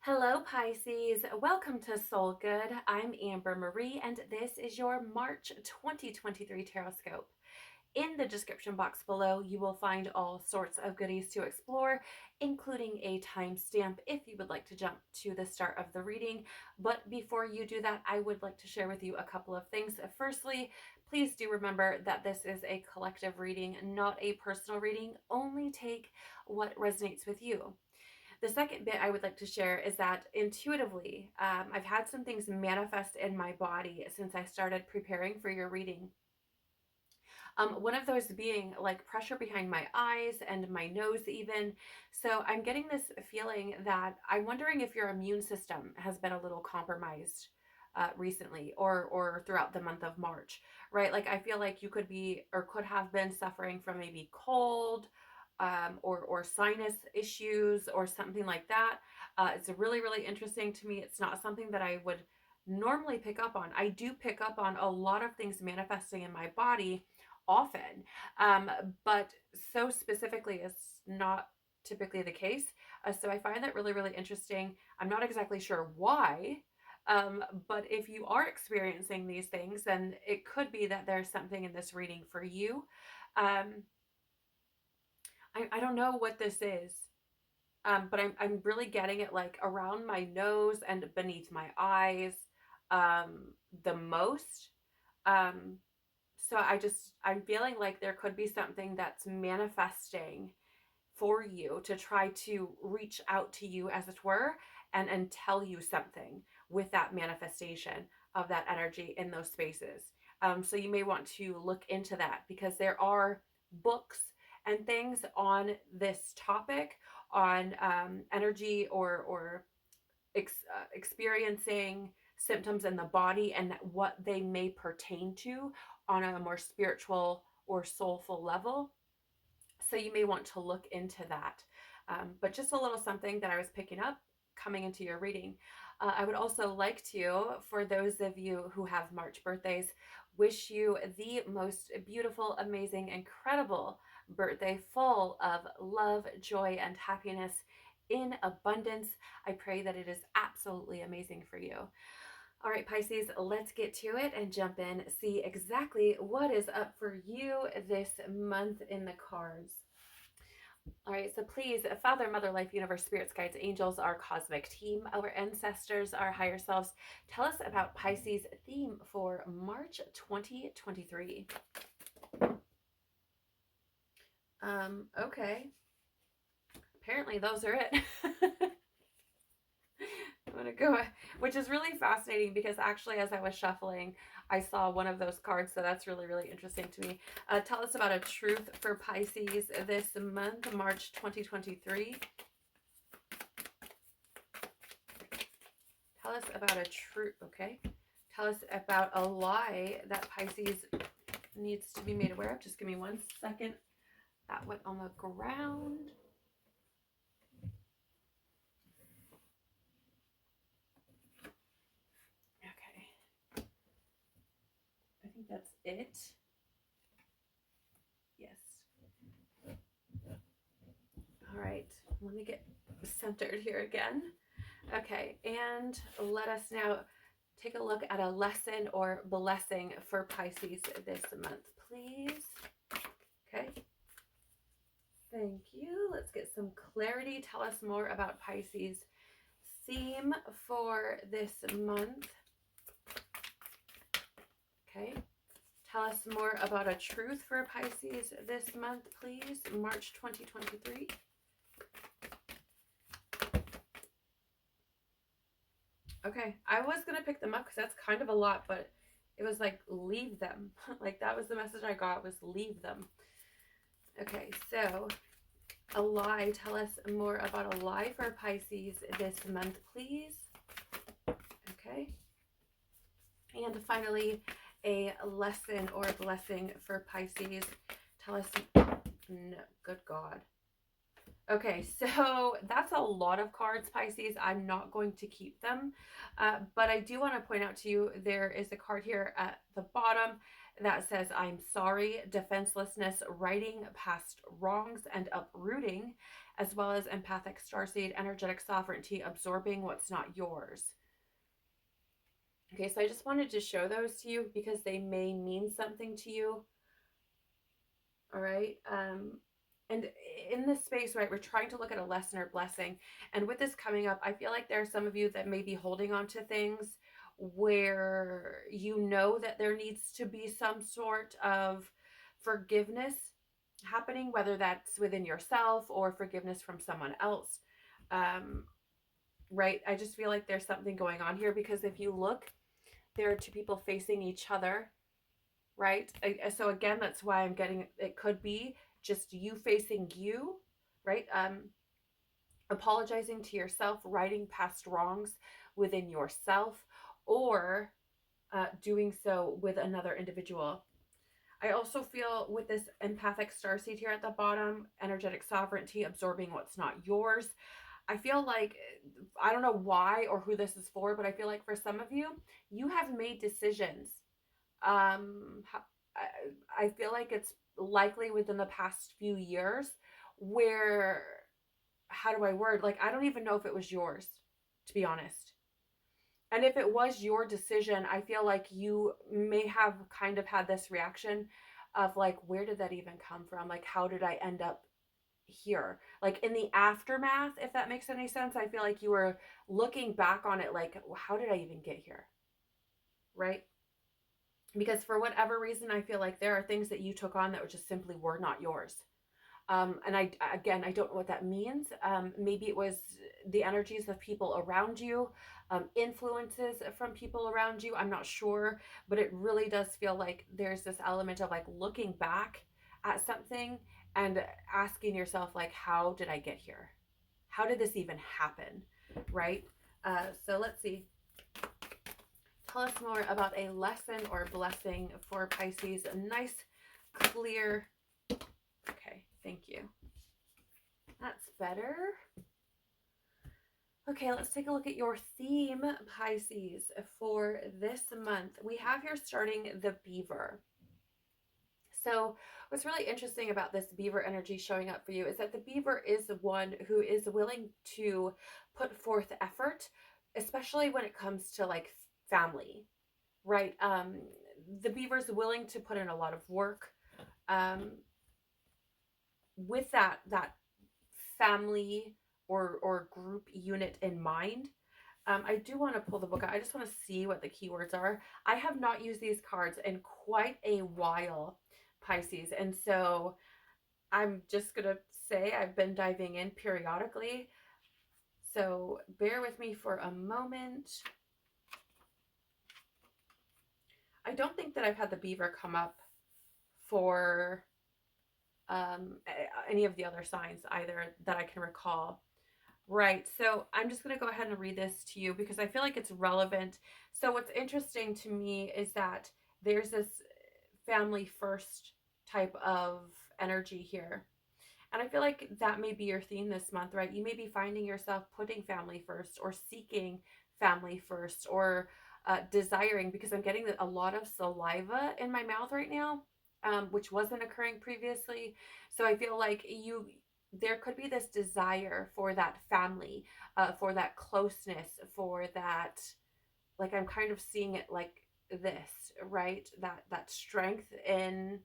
Hello, Pisces. Welcome to Soul Good. I'm Amber Marie, and this is your March 2023 Tarotscope. In the description box below, you will find all sorts of goodies to explore, including a timestamp if you would like to jump to the start of the reading. But before you do that, I would like to share with you a couple of things. Firstly, please do remember that this is a collective reading, not a personal reading. Only take what resonates with you. The second bit I would like to share is that intuitively, I've had some things manifest in my body since I started preparing for your reading. One of those being like pressure behind my eyes and my nose even. So I'm getting this feeling that I'm wondering if your immune system has been a little compromised recently or throughout the month of March, right? Like I feel like you could be or could have been suffering from maybe cold, or sinus issues or something like that. It's really, really interesting to me. It's not something that I would normally pick up on. I do pick up on a lot of things manifesting in my body often, but so specifically is not typically the case. So I find that really, really interesting. I'm not exactly sure why. But if you are experiencing these things, then it could be that there's something in this reading for you. Um, I don't know what this is, but I'm really getting it like around my nose and beneath my eyes, the most. Um, so I'm feeling like there could be something that's manifesting for you to try to reach out to you, as it were, and tell you something with that manifestation of that energy in those spaces. So you may want to look into that because there are books and things on this topic on energy or experiencing symptoms in the body and what they may pertain to on a more spiritual or soulful level. So you may want to look into that. But just a little something that I was picking up coming into your reading. I would also like to, for those of you who have March birthdays, wish you the most beautiful, amazing, incredible birthday full of love, joy, and happiness in abundance. I pray that it is absolutely amazing for you. All right, Pisces, let's get to it and jump in, see exactly what is up for you this month in the cards. All right, so please, Father, Mother, Life, Universe, Spirits, Guides, Angels, our cosmic team, our ancestors, our higher selves, tell us about Pisces' theme for March 2023. Okay. Apparently those are it. I'm going to go, which is really fascinating because actually as I was shuffling, I saw one of those cards, so that's really, really interesting to me. Tell us about a truth for Pisces this month, March 2023. Tell us about a truth, okay? Tell us about a lie that Pisces needs to be made aware of. Just give me 1 second. That went on the ground. Okay. I think that's it. Yes. All right. Let me get centered here again. Okay. And let us now take a look at a lesson or blessing for Pisces this month, please. Okay. Thank you. Let's get some clarity. Tell us more about Pisces' theme for this month. Okay. Tell us more about a truth for Pisces this month, please. March 2023. Okay. I was going to pick them up because that's kind of a lot, but it was like, leave them. Like that was the message I got, was leave them. Okay. So a lie. Tell us more about a lie for Pisces this month, please. Okay. And finally, a lesson or blessing for Pisces. Tell us, no, good God. Okay, so that's a lot of cards, Pisces. I'm not going to keep them. But I do want to point out to you there is a card here at the bottom that says, I'm sorry, defenselessness, righting past wrongs and uprooting, as well as empathic starseed, energetic sovereignty, absorbing what's not yours. Okay, so I just wanted to show those to you because they may mean something to you. All right. And in this space, right, we're trying to look at a lesson or blessing. And with this coming up, I feel like there are some of you that may be holding on to things where you know that there needs to be some sort of forgiveness happening, whether that's within yourself or forgiveness from someone else. Um, right. I just feel like there's something going on here because if you look, there are two people facing each other, right? So again, that's why I'm getting it could be just you facing you, right? Apologizing to yourself, righting past wrongs within yourself, or doing so with another individual. I also feel with this empathic starseed here at the bottom, energetic sovereignty, absorbing what's not yours. I feel like, I don't know why or who this is for, but I feel like for some of you, you have made decisions. Um, I feel like it's likely within the past few years where, how do I word? Like, I don't even know if it was yours, to be honest. And if it was your decision, I feel like you may have kind of had this reaction of like, where did that even come from? Like, how did I end up here? Like in the aftermath, if that makes any sense, I feel like you were looking back on it like, how did I even get here? Right? Because for whatever reason, I feel like there are things that you took on that just simply were not yours. And I don't know what that means. Maybe it was the energies of people around you, influences from people around you. I'm not sure, but it really does feel like there's this element of like looking back at something and asking yourself, like, how did I get here? How did this even happen? Right? So let's see. Tell us more about a lesson or blessing for Pisces. A nice, clear. Okay, thank you. That's better. Okay, let's take a look at your theme, Pisces, for this month. We have here starting the beaver. So what's really interesting about this beaver energy showing up for you is that the beaver is one who is willing to put forth effort, especially when it comes to like family, right? The beaver's willing to put in a lot of work um, with that family or group unit in mind. I do want to pull the book out. I just want to see what the keywords are. I have not used these cards in quite a while, Pisces, and so I'm just gonna say I've been diving in periodically. So bear with me for a moment. I don't think that I've had the beaver come up for any of the other signs either that I can recall. Right. So I'm just going to go ahead and read this to you because I feel like it's relevant. So what's interesting to me is that there's this family first type of energy here. And I feel like that may be your theme this month, right? You may be finding yourself putting family first or seeking family first or desiring, because I'm getting a lot of saliva in my mouth right now, which wasn't occurring previously. So I feel like there could be this desire for that family, for that closeness, for that, like I'm kind of seeing it like this, right? That strength in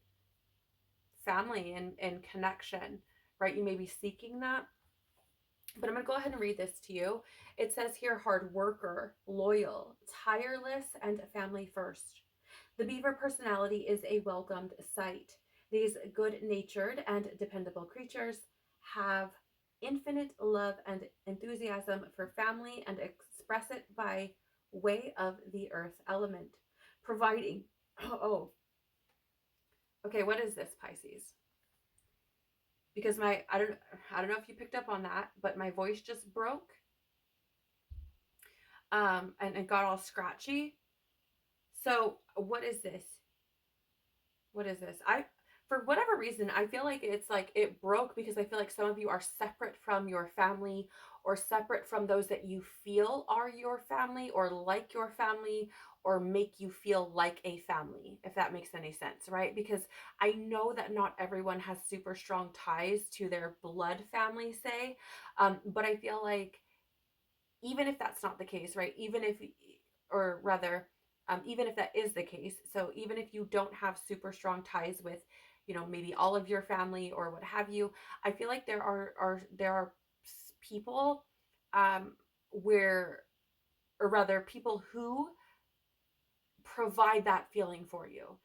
family and connection, right? You may be seeking that. But I'm going to go ahead and read this to you. It says here, hard worker, loyal, tireless, and family first. The beaver personality is a welcomed sight. These good-natured and dependable creatures have infinite love and enthusiasm for family and express it by way of the earth element, providing, oh, okay, what is this, Pisces? Because I don't know if you picked up on that, but my voice just broke and got all scratchy. So what is this? What is this? for whatever reason, I feel like it's like it broke because I feel like some of you are separate from your family, or separate from those that you feel are your family or like your family or make you feel like a family, if that makes any sense, right? Because I know that not everyone has super strong ties to their blood family, say, but I feel like even if that's not the case, right? Even if, or rather, even if that is the case, so even if you don't have super strong ties with, maybe all of your family or what have you, I feel like there are people, where, or rather, people who provide that feeling for you,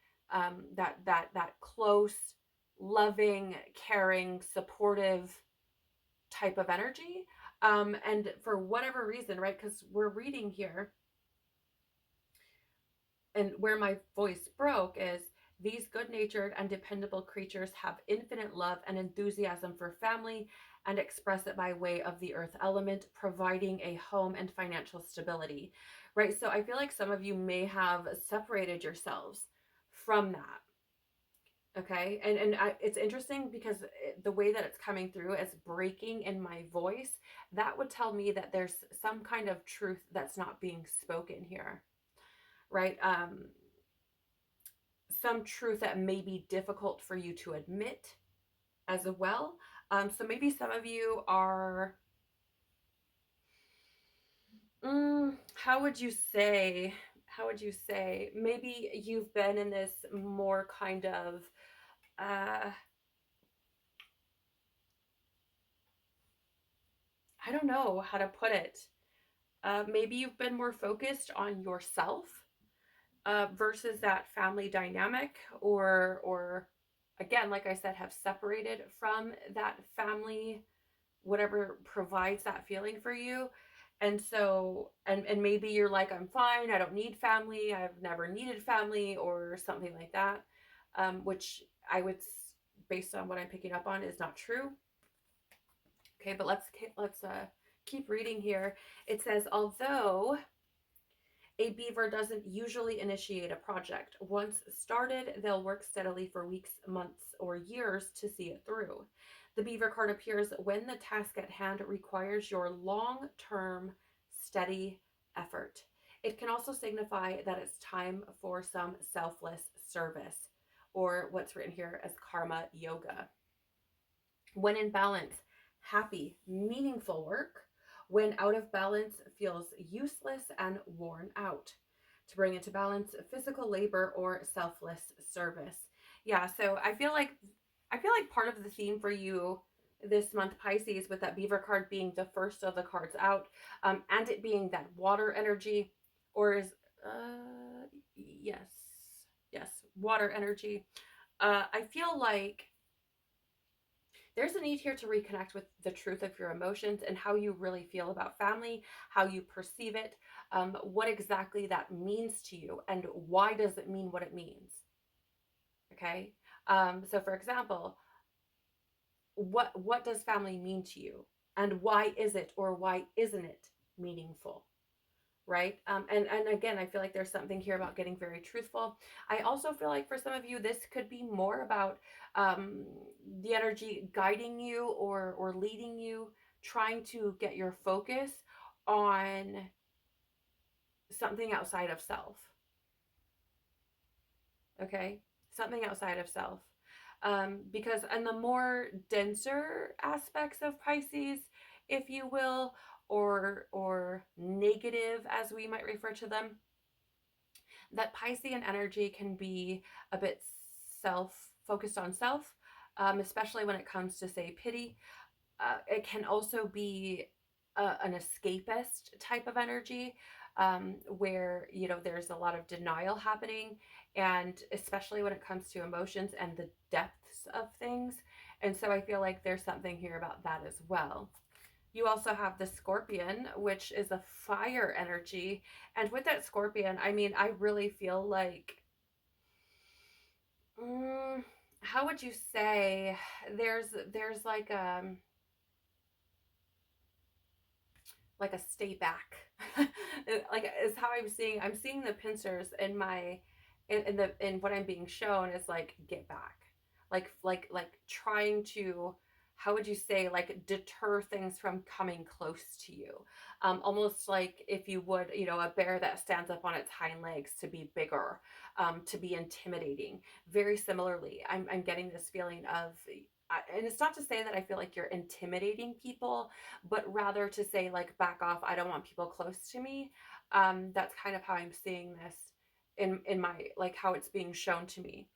that close, loving, caring, supportive type of energy. And for whatever reason, right? Because we're reading here, and where my voice broke is, these good natured and dependable creatures have infinite love and enthusiasm for family and express it by way of the earth element, providing a home and financial stability. Right? So I feel like some of you may have separated yourselves from that. Okay. And it's interesting because the way that it's coming through as breaking in my voice, that would tell me that there's some kind of truth that's not being spoken here, right? Some truth that may be difficult for you to admit as well. So maybe some of you are, how would you say, maybe you've been in this more kind of, uh, I don't know how to put it. Maybe you've been more focused on yourself, versus that family dynamic, or again, like I said, have separated from that family, whatever provides that feeling for you. And so, and maybe you're like, I'm fine, I don't need family, I've never needed family, or something like that, which I would, based on what I'm picking up on, is not true. Okay, but let's keep reading here. It says, although a beaver doesn't usually initiate a project, once started, they'll work steadily for weeks, months, or years to see it through. The beaver card appears when the task at hand requires your long-term, steady effort. It can also signify that it's time for some selfless service, or what's written here as karma yoga. When in balance, happy, meaningful work. When out of balance, feels useless and worn out. To bring into balance, physical labor or selfless service. Yeah, so I feel like part of the theme for you this month, Pisces, with that beaver card being the first of the cards out, and it being that water energy, or is, yes, yes, water energy. I feel like there's a need here to reconnect with the truth of your emotions and how you really feel about family, how you perceive it, what exactly that means to you, and why does it mean what it means. Okay. So for example, what does family mean to you, and why is it, or why isn't it meaningful? Right. And again, I feel like there's something here about getting very truthful. I also feel like for some of you, this could be more about, the energy guiding you, or leading you, trying to get your focus on something outside of self. Okay, something outside of self. Because in the more denser aspects of Pisces, if you will, or negative, as we might refer to them, that Piscean energy can be a bit self focused on self, especially when it comes to, say, pity. It can also be an escapist type of energy, where there's a lot of denial happening, and especially when it comes to emotions and the depths of things. And so I feel like there's something here about that as well. You also have the Scorpion, which is a fire energy. And with that Scorpion, I mean, I really feel like, how would you say, there's like a stay back. Like, is how I'm seeing the pincers in my, in what I'm being shown is like, get back. like trying to, how would you say, like deter things from coming close to you. Almost like if you would, a bear that stands up on its hind legs to be bigger, to be intimidating. Very similarly, I'm getting this feeling of, and it's not to say that I feel like you're intimidating people, but rather to say like, back off. I don't want people close to me. That's kind of how I'm seeing this in my, like, how it's being shown to me.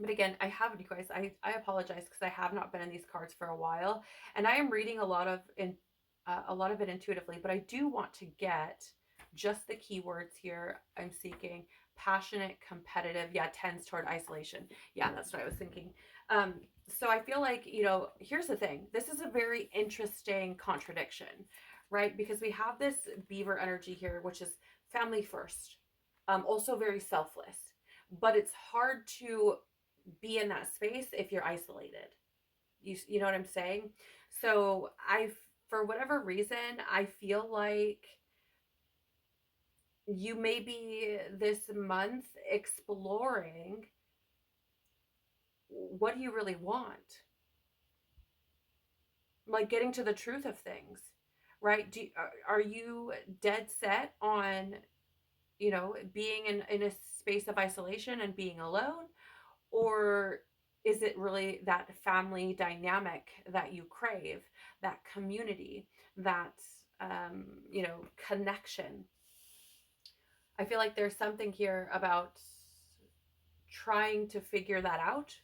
But again, I haven't, you guys. I apologize because I have not been in these cards for a while, and I am reading a lot of it intuitively. But I do want to get just the keywords here. I'm seeking passionate, competitive. Yeah, tends toward isolation. Yeah, that's what I was thinking. Um, so I feel like, here's the thing. This is a very interesting contradiction, right? Because we have this beaver energy here, which is family first, also very selfless, but it's hard to be in that space if you're isolated. You know what I'm saying? So for whatever reason, I feel like you may be this month exploring, what do you really want? Like getting to the truth of things, right? Are you dead set on, being in a space of isolation and being alone? Or is it really that family dynamic that you crave, that community, that, connection? I feel like there's something here about trying to figure that out.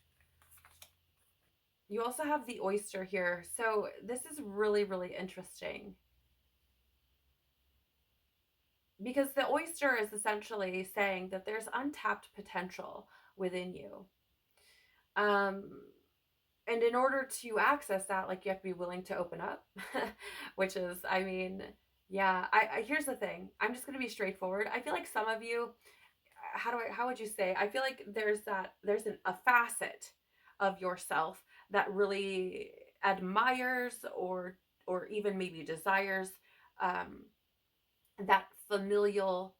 You also have the oyster here. So this is really, really interesting, because the oyster is essentially saying that there's untapped potential within you. Um, and in order to access that, like, you have to be willing to open up, which is, I mean, yeah, here's the thing. I'm just going to be straightforward. I feel like some of you, how would you say? I feel like a facet of yourself that really admires, or even maybe desires, um, that familial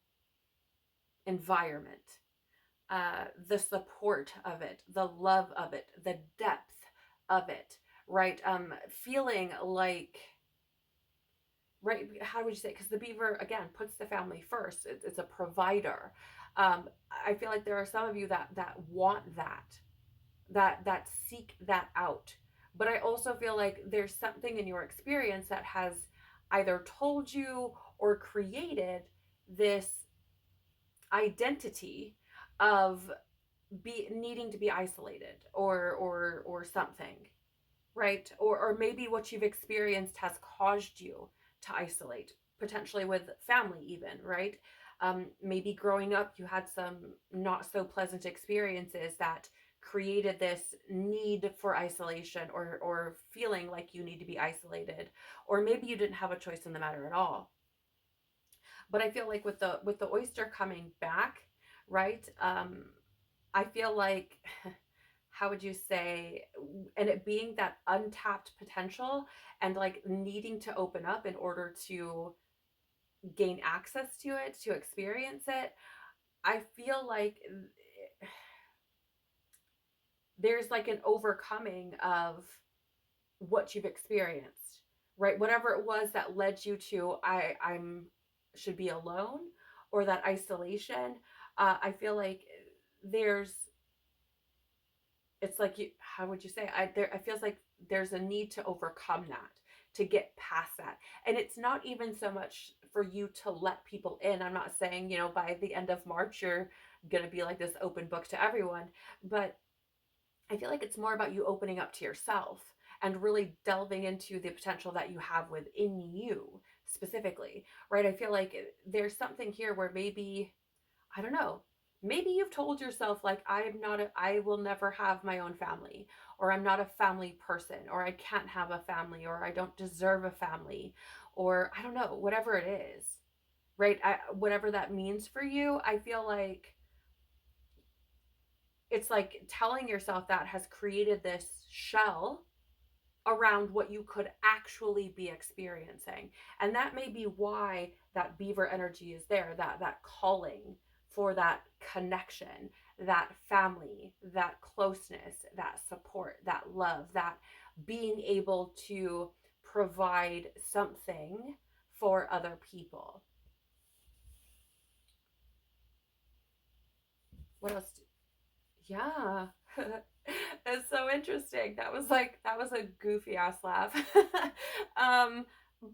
environment, the support of it, the love of it, the depth of it, right? Feeling like, right? How would you say? Because the beaver, again, puts the family first. It's a provider. I feel like there are some of you that want that seek that out. But I also feel like there's something in your experience that has either told you or created this identity of needing to be isolated, or something, right? Or maybe what you've experienced has caused you to isolate, potentially with family even, right? Maybe growing up you had some not so pleasant experiences that created this need for isolation, or feeling like you need to be isolated, or maybe you didn't have a choice in the matter at all. But I feel like with the oyster coming back, right? I feel like, how would you say, and it being that untapped potential, and like needing to open up in order to gain access to it, to experience it. I feel like there's like an overcoming of what you've experienced, right? Whatever it was that led you to, I'm should be alone, or that isolation. I feel like there's, it's like, how would you say, I feels like there's a need to overcome that, to get past that. And it's not even so much for you to let people in. I'm not saying, by the end of March you're gonna be like this open book to everyone, but I feel like it's more about you opening up to yourself and really delving into the potential that you have within you specifically, right? I feel like there's something here where maybe, I don't know, maybe you've told yourself like, I will never have my own family, or I'm not a family person, or I can't have a family, or I don't deserve a family, or I don't know, whatever it is, right? Whatever that means for you, I feel like it's like telling yourself that has created this shell around what you could actually be experiencing. And that may be why that beaver energy is there, that calling for that connection, that family, that closeness, that support, that love, that being able to provide something for other people. What else? Yeah. It's so interesting. That was a goofy ass laugh. um,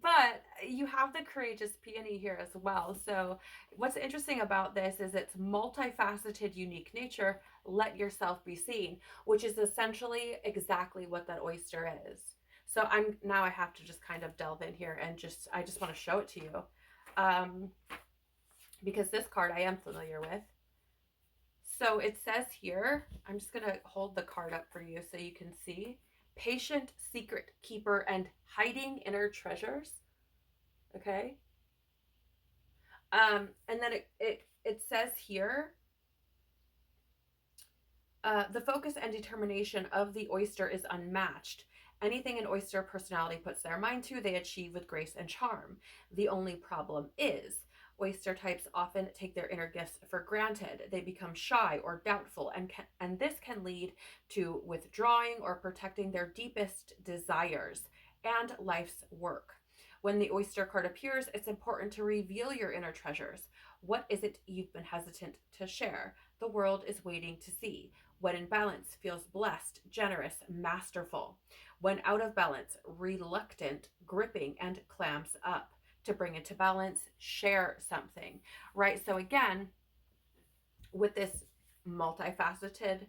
but you have the courageous peony here as well. So what's interesting about this is its multifaceted, unique nature. Let yourself be seen, which is essentially exactly what that oyster is. So I have to just kind of delve in here and I just want to show it to you. Um, because this card I am familiar with. So it says here, I'm just going to hold the card up for you so you can see. Patient, secret keeper, and hiding inner treasures. Okay. And then it says here, the focus and determination of the oyster is unmatched. Anything an oyster personality puts their mind to, they achieve with grace and charm. The only problem is, oyster types often take their inner gifts for granted. They become shy or doubtful, and this can lead to withdrawing or protecting their deepest desires and life's work. When the oyster card appears, it's important to reveal your inner treasures. What is it you've been hesitant to share? The world is waiting to see. When in balance, feels blessed, generous, masterful. When out of balance, reluctant, gripping, and clamps up. To bring it to balance, share something, right? So again, with this multifaceted,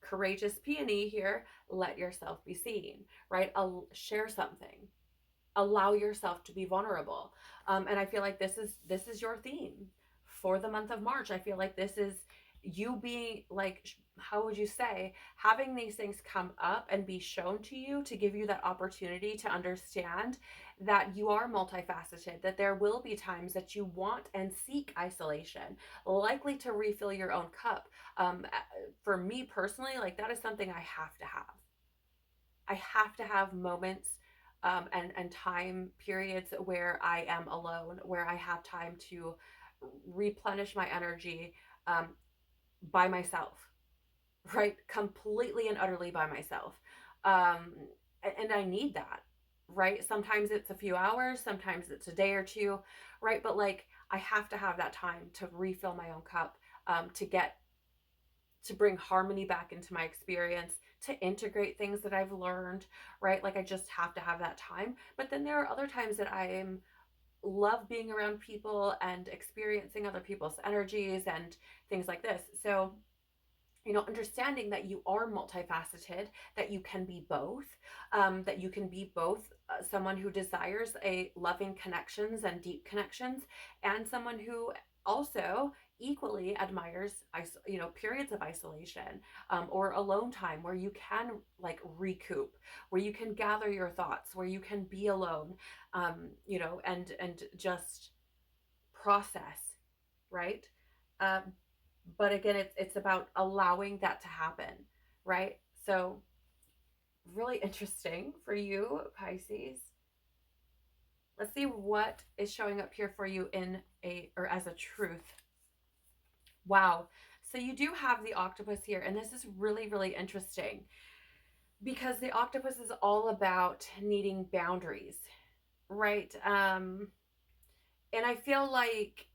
courageous peony here, let yourself be seen, right? Share something. Allow yourself to be vulnerable. And I feel like this is your theme for the month of March. I feel like this is you being like, how would you say, having these things come up and be shown to you to give you that opportunity to understand that you are multifaceted, that there will be times that you want and seek isolation, likely to refill your own cup. For me personally, like that is something I have to have. I have to have moments and time periods where I am alone, where I have time to replenish my energy by myself, right? Completely and utterly by myself. Um, and I need that, right? Sometimes it's a few hours, sometimes it's a day or two, right? But like, I have to have that time to refill my own cup, to bring harmony back into my experience, to integrate things that I've learned, right? Like I just have to have that time. But then there are other times that love being around people and experiencing other people's energies and things like this. So, understanding that you are multifaceted, that you can be both, that you can be both someone who desires a loving connections and deep connections, and someone who also equally admires, periods of isolation, or alone time where you can like recoup, where you can gather your thoughts, where you can be alone, and just process, right? Um, but again, it's about allowing that to happen, right? So really interesting for you, Pisces. Let's see what is showing up here for you as a truth. Wow. So you do have the octopus here, and this is really, really interesting because the octopus is all about needing boundaries, right? And I feel like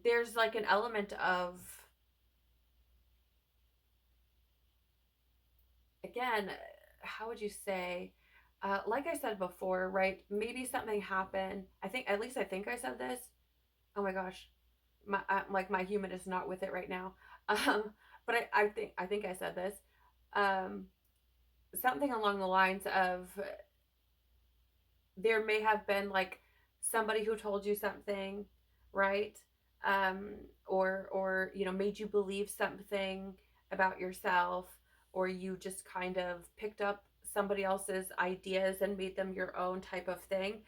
there's like an element of, again, how would you say, like I said before, right? Maybe something happened. At least I think I said this. Oh my gosh, my human is not with it right now. Um, but I think I said this. Um, Something along the lines of, there may have been like somebody who told you something, right? Um, or made you believe something about yourself, or you just kind of picked up somebody else's ideas and made them your own type of thing.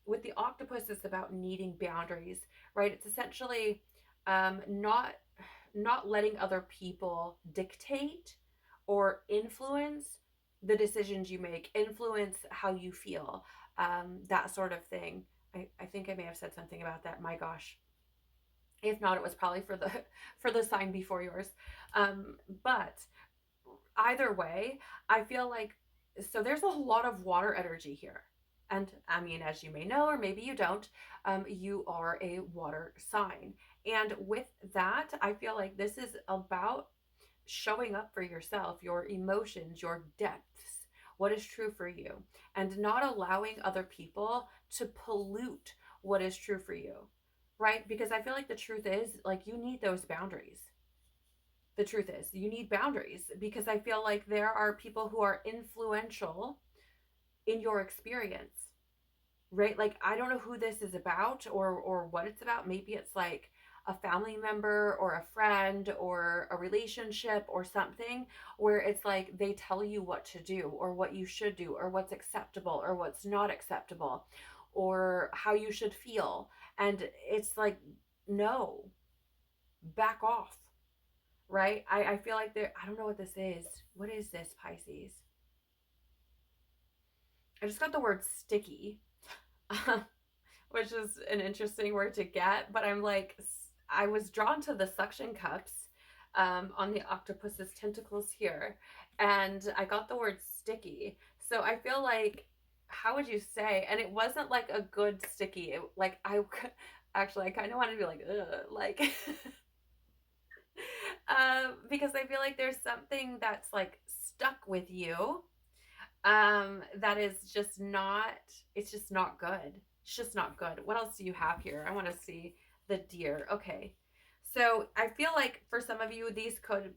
With the octopus, it's about needing boundaries, right? It's essentially not letting other people dictate or influence the decisions you make, influence how you feel, that sort of thing. I think I may have said something about that. My gosh. If not, it was probably for the for the sign before yours. But either way, I feel like, so there's a lot of water energy here. And I mean, as you may know, or maybe you don't, you are a water sign. And with that, I feel like this is about showing up for yourself, your emotions, your depths, what is true for you, and not allowing other people to pollute what is true for you, right? Because I feel like the truth is, like, you need those boundaries. The truth is, you need boundaries because I feel like there are people who are influential in your experience, right? Like, I don't know who this is about or what it's about. Maybe it's like a family member or a friend or a relationship or something where it's like they tell you what to do or what you should do or what's acceptable or what's not acceptable or how you should feel. And it's like, no, back off, right? I feel like there, I don't know what this is. What is this, Pisces? I just got the word sticky, which is an interesting word to get, but I'm like, I was drawn to the suction cups on the octopus's tentacles here, and I got the word sticky. So I feel like, how would you say? And it wasn't like a good sticky. It, like, I actually, I kind of wanted to be like, ugh, like, because I feel like there's something that's like stuck with you, that is just not, it's just not good. It's just not good. What else do you have here? I want to see the deer. Okay. So I feel like for some of you, these could,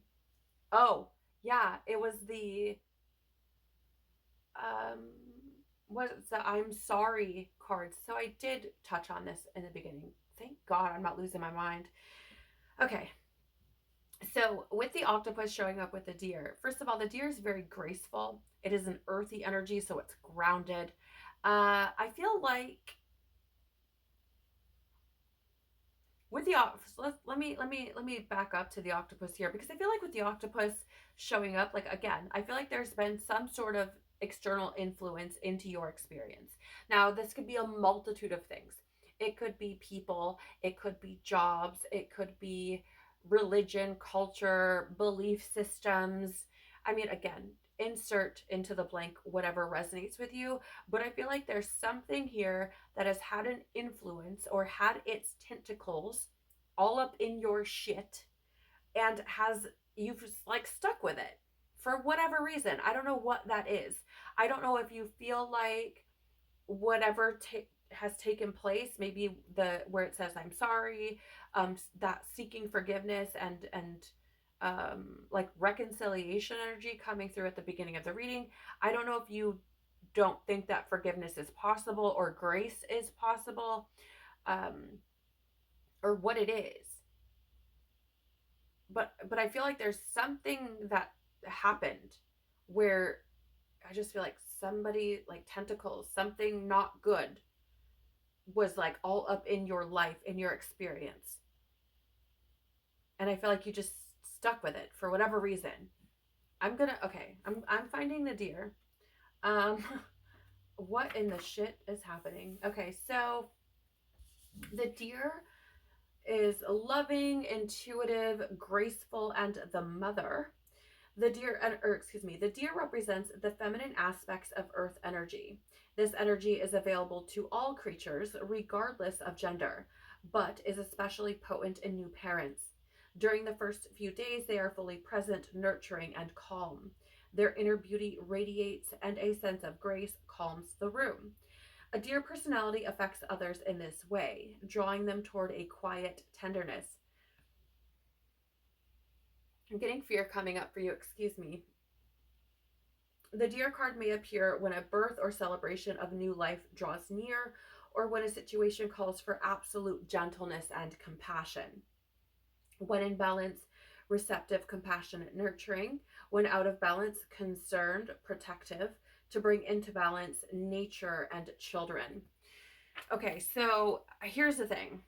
oh, yeah, it was the, um, what's the I'm sorry cards. So I did touch on this in the beginning. Thank God I'm not losing my mind. Okay. So with the octopus showing up with the deer, first of all, the deer is very graceful. It is an earthy energy, so it's grounded. I feel like with the let me back up to the octopus here, because I feel like with the octopus showing up, like, again, I feel like there's been some sort of external influence into your experience. Now, this could be a multitude of things. It could be people, it could be jobs, it could be religion, culture, belief systems. I mean, again, insert into the blank whatever resonates with you, but I feel like there's something here that has had an influence or had its tentacles all up in your shit, and has, you've just like stuck with it for whatever reason. I don't know what that is. I don't know if you feel like whatever has taken place, maybe the where it says I'm sorry, that seeking forgiveness and like reconciliation energy coming through at the beginning of the reading. I don't know if you don't think that forgiveness is possible or grace is possible, um, or what it is. But I feel like there's something that happened where I just feel like somebody, like tentacles, something not good was like all up in your life, in your experience. And I feel like you just stuck with it for whatever reason. I'm finding the deer. Um what in the shit is happening? Okay, so the deer is loving, intuitive, graceful, and the mother. The deer, or excuse me, the deer represents the feminine aspects of earth energy. This energy is available to all creatures, regardless of gender, but is especially potent in new parents. During the first few days, they are fully present, nurturing, and calm. Their inner beauty radiates, and a sense of grace calms the room. A deer personality affects others in this way, drawing them toward a quiet tenderness. I'm getting fear coming up for you, excuse me. The deer card may appear when a birth or celebration of new life draws near, or when a situation calls for absolute gentleness and compassion. When in balance, receptive, compassionate, nurturing. When out of balance, concerned, protective, to bring into balance nature and children. Okay, so here's the thing.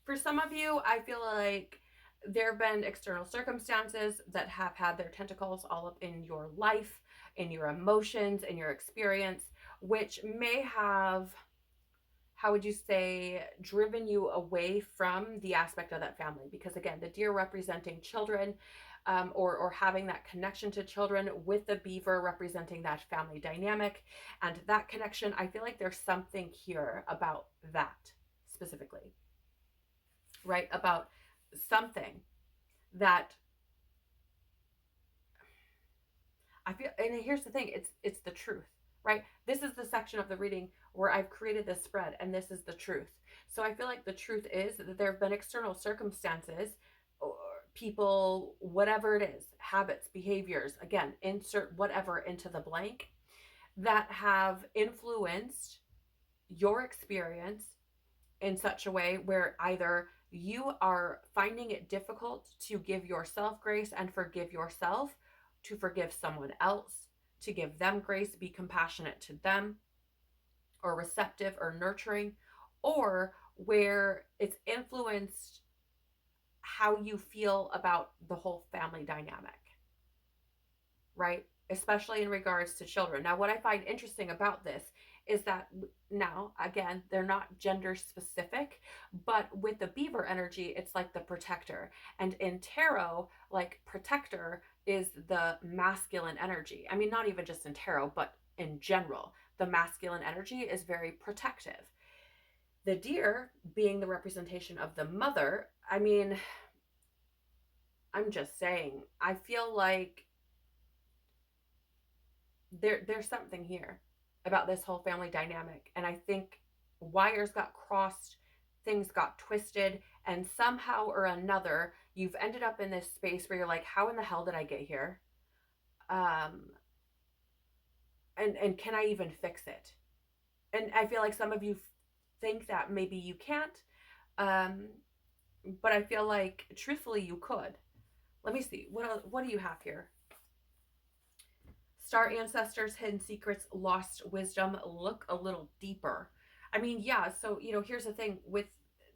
For some of you, I feel like there have been external circumstances that have had their tentacles all up in your life, in your emotions, in your experience, which may have how would you say, driven you away from the aspect of that family? Because again, the deer representing children, or having that connection to children, with the beaver representing that family dynamic and that connection. I feel like there's something here about that specifically, right? About something that I feel, and here's the thing, it's the truth, right? This is the section of the reading where I've created this spread, and this is the truth. So I feel like the truth is that there have been external circumstances, or people, whatever it is, habits, behaviors, again, insert whatever into the blank, that have influenced your experience in such a way where either you are finding it difficult to give yourself grace and forgive yourself, to forgive someone else, to give them grace, be compassionate to them, or receptive or nurturing, or where it's influenced how you feel about the whole family dynamic, right? Especially in regards to children. Now, what I find interesting about this is that now, again, they're not gender specific, but with the beaver energy, it's like the protector. And in tarot, like, protector is the masculine energy. I mean, not even just in tarot, but in general, the masculine energy is very protective. The deer being the representation of the mother, I mean, I'm just saying, I feel like there's something here about this whole family dynamic, and I think wires got crossed, things got twisted, and somehow or another you've ended up in this space where you're like, how in the hell did I get here? um and can I even fix it? And I feel like some of you think that maybe you can't, um but I feel like truthfully you could. Let me see, what do you have here? Star ancestors, hidden secrets, lost wisdom, look a little deeper. I mean, yeah, so here's the thing with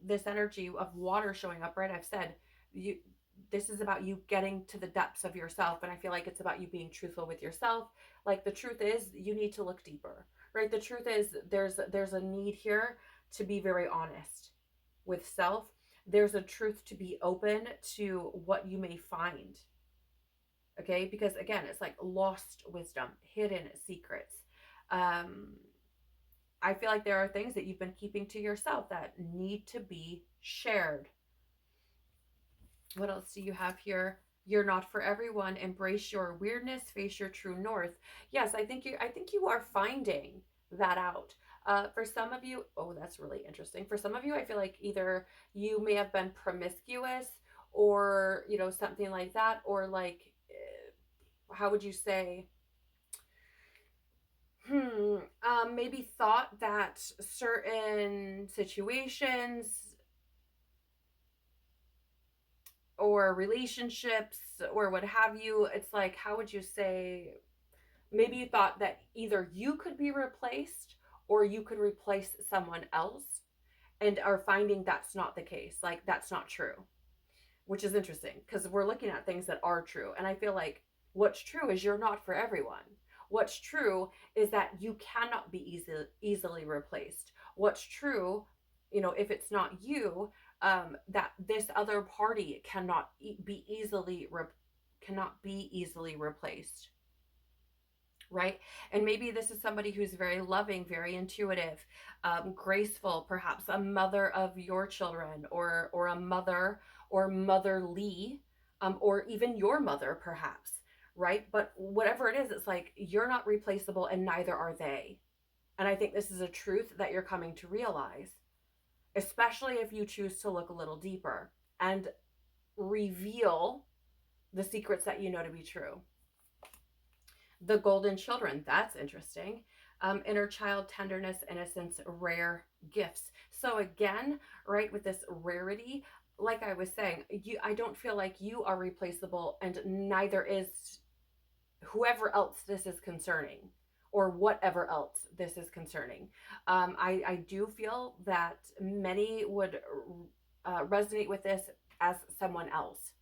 this energy of water showing up, right? I've said, you this is about you getting to the depths of yourself, and I feel like it's about you being truthful with yourself. Like, the truth is you need to look deeper, right? The truth is there's a need here to be very honest with self. There's a truth to be open to what you may find. Okay, because again, it's like lost wisdom, hidden secrets. um I feel like there are things that you've been keeping to yourself that need to be shared. What else do you have here? You're not for everyone, embrace your weirdness, face your true north. Yes, I think you are finding that out. For some of you, oh, that's really interesting. For some of you, I feel like either you may have been promiscuous, or something like that, or like, how would you say, maybe thought that certain situations or relationships or what have you, it's like, how would you say, maybe you thought that either you could be replaced or you could replace someone else, and are finding that's not the case, like that's not true, which is interesting because we're looking at things that are true. And I feel like what's true is you're not for everyone. What's true is that you cannot be easily replaced. What's true, if it's not you, that this other party cannot be easily replaced, right? And maybe this is somebody who's very loving, very intuitive, graceful, perhaps a mother of your children, or a mother or motherly, or even your mother, perhaps, right? But whatever it is, it's like you're not replaceable, and neither are they. And I think this is a truth that you're coming to realize, especially if you choose to look a little deeper and reveal the secrets that you know to be true. The golden children, that's interesting. Inner child, tenderness, innocence, rare gifts. So again, right, with this rarity, like I was saying, I don't feel like you are replaceable, and neither is whoever else this is concerning, or whatever else this is concerning. I do feel that many would resonate with this as someone else,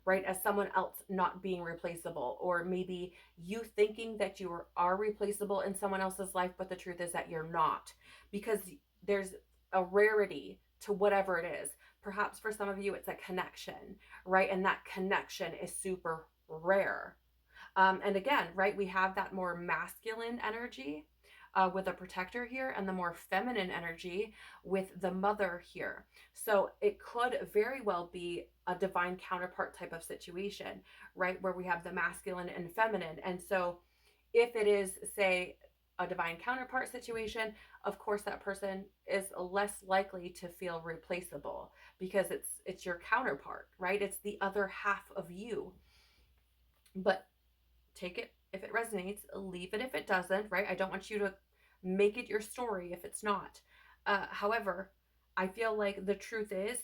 right? As someone else not being replaceable, or maybe you thinking that you are replaceable in someone else's life, but the truth is that you're not, because there's a rarity to whatever it is. Perhaps for some of you, it's a connection, right? And that connection is super rare. And again, right, we have that more masculine energy with a protector here, and the more feminine energy with the mother here. So it could very well be a divine counterpart type of situation, right, where we have the masculine and feminine. And so if it is, say, a divine counterpart situation, of course that person is less likely to feel replaceable because it's your counterpart, right? It's the other half of you. But take it if it resonates, leave it if it doesn't, right? I don't want you to make it your story if it's not. However, I feel like the truth is,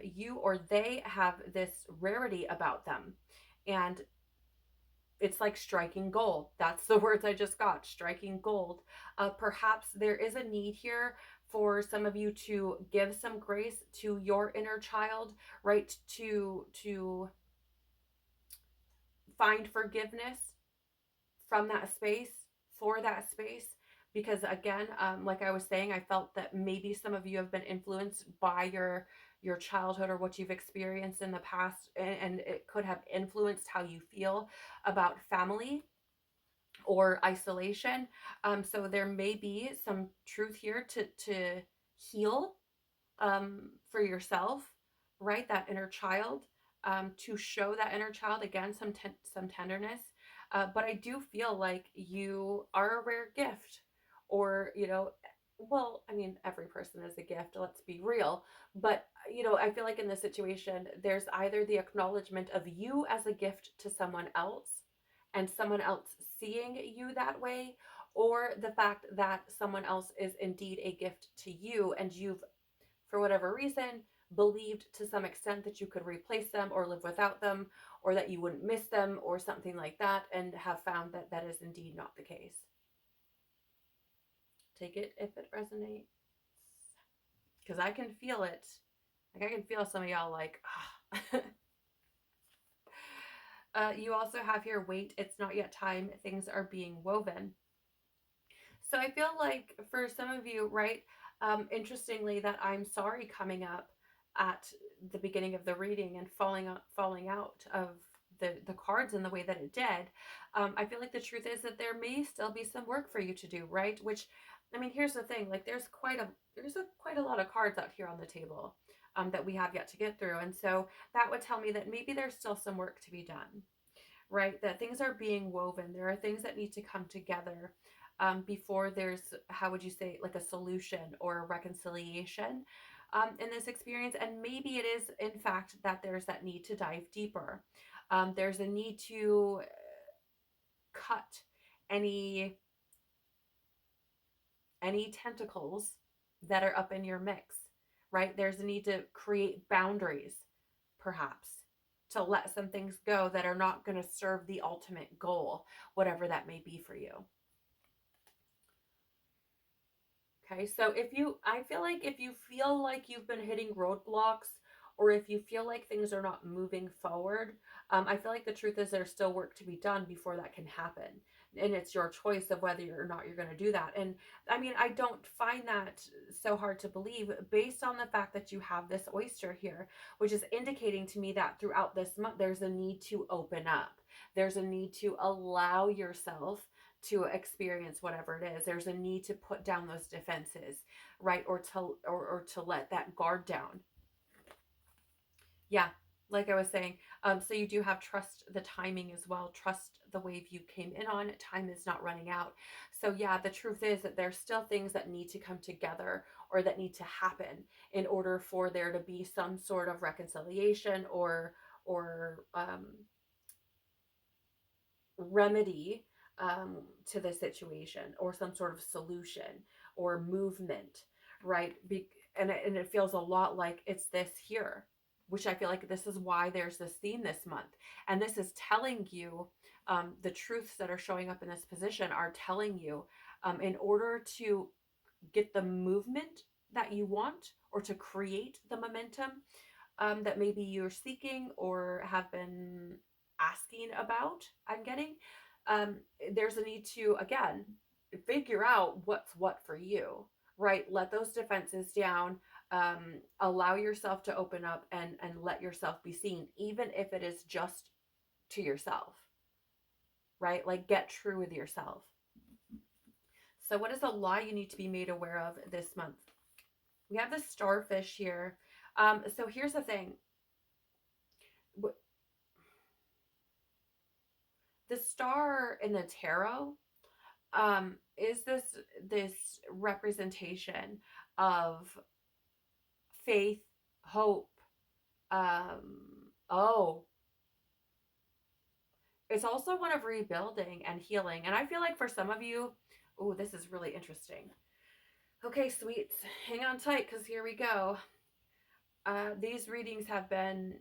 you or they have this rarity about them. And it's like striking gold. That's the words I just got, striking gold. Perhaps there is a need here for some of you to give some grace to your inner child, right? To find forgiveness from that space, for that space. Because again, like I was saying, I felt that maybe some of you have been influenced by your childhood or what you've experienced in the past, and it could have influenced how you feel about family or isolation. So there may be some truth here to heal, for yourself, right? That inner child, to show that inner child again some tenderness. But I do feel like you are a rare gift, or well, I mean, every person is a gift. Let's be real. But I feel like in this situation, there's either the acknowledgement of you as a gift to someone else, and someone else seeing you that way, or the fact that someone else is indeed a gift to you, and you've, for whatever reason, believed to some extent that you could replace them or live without them, or that you wouldn't miss them or something like that, and have found that that is indeed not the case. Take it if it resonates, because I can feel it. Like I can feel some of y'all like, ah. You also have here, wait, it's not yet time. Things are being woven. So I feel like for some of you, right, interestingly, that I'm sorry coming up at the beginning of the reading and falling out of the cards in the way that it did. I feel like the truth is that there may still be some work for you to do, right? Which, I mean, here's the thing: like, there's quite a lot of cards out here on the table, that we have yet to get through, and so that would tell me that maybe there's still some work to be done, right? That things are being woven. There are things that need to come together, before there's, how would you say, like a solution or a reconciliation, in this experience. And maybe it is, in fact, that there's that need to dive deeper. There's a need to cut any tentacles that are up in your mix, right? There's a need to create boundaries, perhaps, to let some things go that are not going to serve the ultimate goal, whatever that may be for you. Okay, so I feel like if you feel like you've been hitting roadblocks, or if you feel like things are not moving forward, I feel like the truth is there's still work to be done before that can happen. And it's your choice of whether or not you're going to do that. And I mean, I don't find that so hard to believe based on the fact that you have this oyster here, which is indicating to me that throughout this month, there's a need to open up. There's a need to allow yourself to experience whatever it is. There's a need to put down those defenses, right? Or to let that guard down. Yeah, like I was saying, so you do have trust the timing as well. Trust the wave you came in on. Time is not running out. So yeah, the truth is that there's still things that need to come together, or that need to happen in order for there to be some sort of reconciliation, or remedy, to the situation, or some sort of solution or movement, right? And it feels a lot like it's this here, which I feel like this is why there's this theme this month. And this is telling you, the truths that are showing up in this position are telling you, in order to get the movement that you want, or to create the momentum, that maybe you're seeking or have been asking about, I'm getting, there's a need to, again, figure out what's what for you, right? Let those defenses down. Allow yourself to open up and let yourself be seen, even if it is just to yourself, right? Like, get true with yourself. So what is a lie you need to be made aware of this month? We have the starfish here. So here's the thing. The star in the tarot is this representation of faith, hope. Oh, it's also one of rebuilding and healing. And I feel like for some of you, oh, this is really interesting. Okay, sweets, hang on tight because here we go. These readings have been,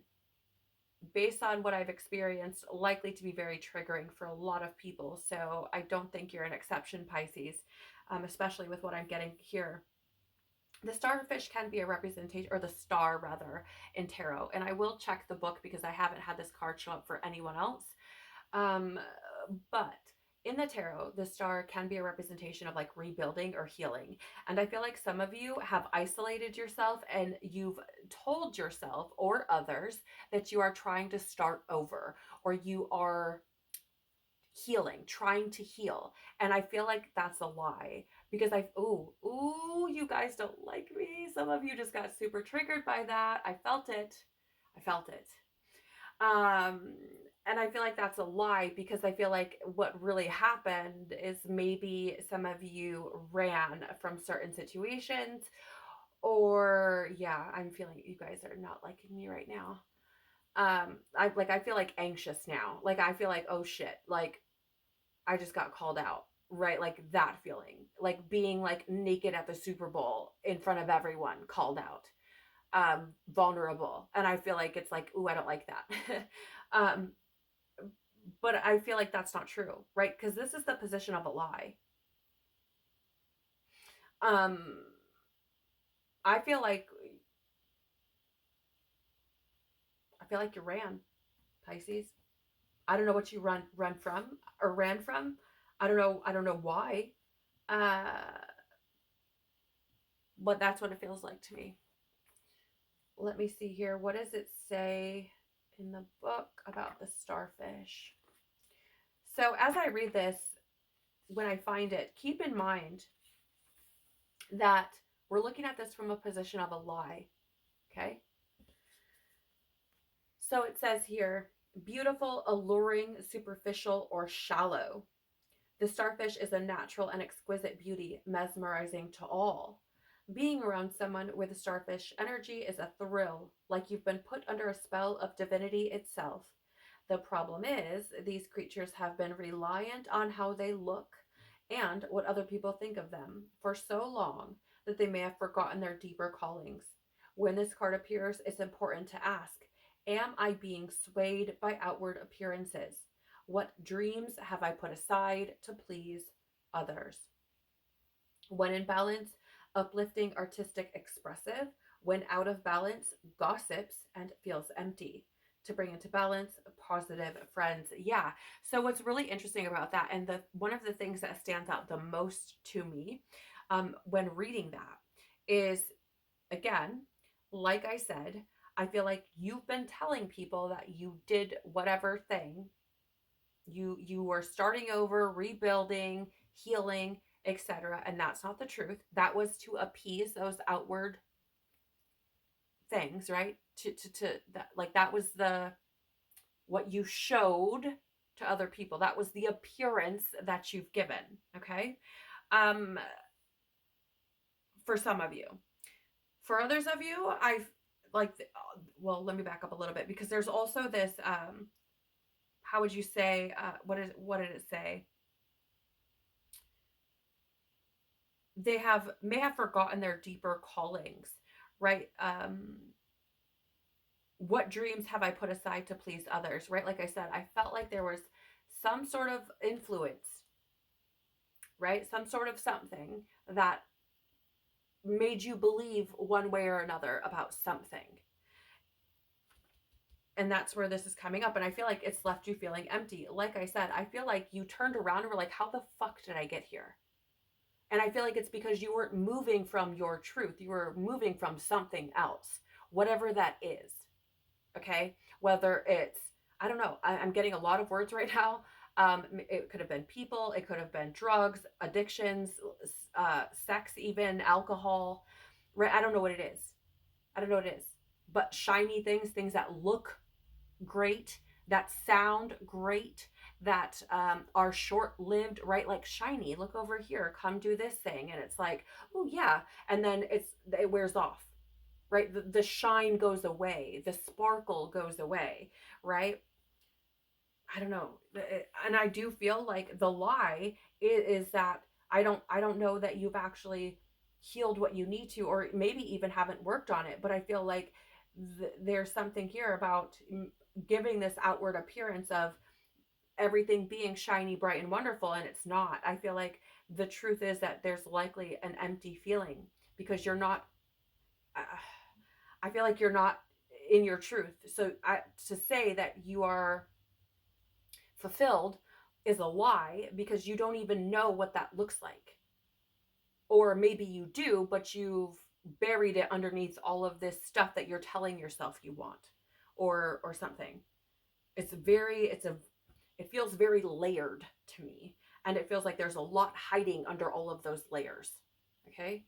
based on what I've experienced, likely to be very triggering for a lot of people. So I don't think you're an exception, Pisces, especially with what I'm getting here. The starfish can be a representation, or the star rather, in tarot. And I will check the book because I haven't had this card show up for anyone else. But in the tarot, the star can be a representation of like rebuilding or healing. And I feel like some of you have isolated yourself and you've told yourself or others that you are trying to start over, or you are healing, trying to heal. And I feel like that's a lie, because you guys don't like me. Some of you just got super triggered by that. I felt it. Um, and I feel like that's a lie, because I feel like what really happened is maybe some of you ran from certain situations, or yeah, I'm feeling you guys are not liking me right now. I feel like anxious now. Like I feel like, oh shit, like I just got called out, right? Like that feeling, like being like naked at the Super Bowl in front of everyone, called out, vulnerable. And I feel like it's like, ooh, I don't like that. um, but I feel like that's not true, right? Because this is the position of a lie. Um, I feel like you ran, Pisces. I don't know what you run from or ran from. I don't know why. Uh, but that's what it feels like to me. Let me see here. What does it say in the book about the starfish? So as I read this, when I find it, keep in mind that we're looking at this from a position of a lie. Okay. So it says here, beautiful, alluring, superficial, or shallow. The starfish is a natural and exquisite beauty, mesmerizing to all. Being around someone with a starfish energy is a thrill, like you've been put under a spell of divinity itself. The problem is, these creatures have been reliant on how they look and what other people think of them for so long that they may have forgotten their deeper callings. When this card appears, it's important to ask, am I being swayed by outward appearances? What dreams have I put aside to please others? When in balance, uplifting, artistic, expressive. When out of balance, gossips and feels empty. To bring into balance, positive friends. Yeah. So what's really interesting about that, and the one of the things that stands out the most to me when reading that is, again, like I said, I feel like you've been telling people that you did whatever thing. You were starting over, rebuilding, healing, etc. And that's not the truth. That was to appease those outward things, right? To that, like that was the what you showed to other people. That was the appearance that you've given. Okay. Um, for some of you. For others of you, I've like, well, let me back up a little bit, because there's also this, how would you say, what did it say? They may have forgotten their deeper callings, right? What dreams have I put aside to please others, right? Like I said, I felt like there was some sort of influence, right? Some sort of something that made you believe one way or another about something. And that's where this is coming up. And I feel like it's left you feeling empty. Like I said, I feel like you turned around and were like, how the fuck did I get here? And I feel like it's because you weren't moving from your truth. You were moving from something else, whatever that is. Okay. Whether it's, I don't know, I'm getting a lot of words right now. It could have been people, it could have been drugs, addictions, sex, even alcohol, right? I don't know what it is. I don't know what it is. But shiny things, things that look great, that sound great, that are short lived, right? Like shiny, look over here, come do this thing. And it's like, oh, yeah. And then it wears off, right? The shine goes away, the sparkle goes away, right? I don't know. And I do feel like the lie is that I don't know that you've actually healed what you need to, or maybe even haven't worked on it. But I feel like there's something here about giving this outward appearance of everything being shiny, bright, and wonderful, and it's not. I feel like the truth is that there's likely an empty feeling because you're not. Uh, I feel like you're not in your truth. So to say that you are fulfilled is a lie because you don't even know what that looks like. Or maybe you do, but you've buried it underneath all of this stuff that you're telling yourself you want, or something. It feels very layered to me, and it feels like there's a lot hiding under all of those layers. Okay?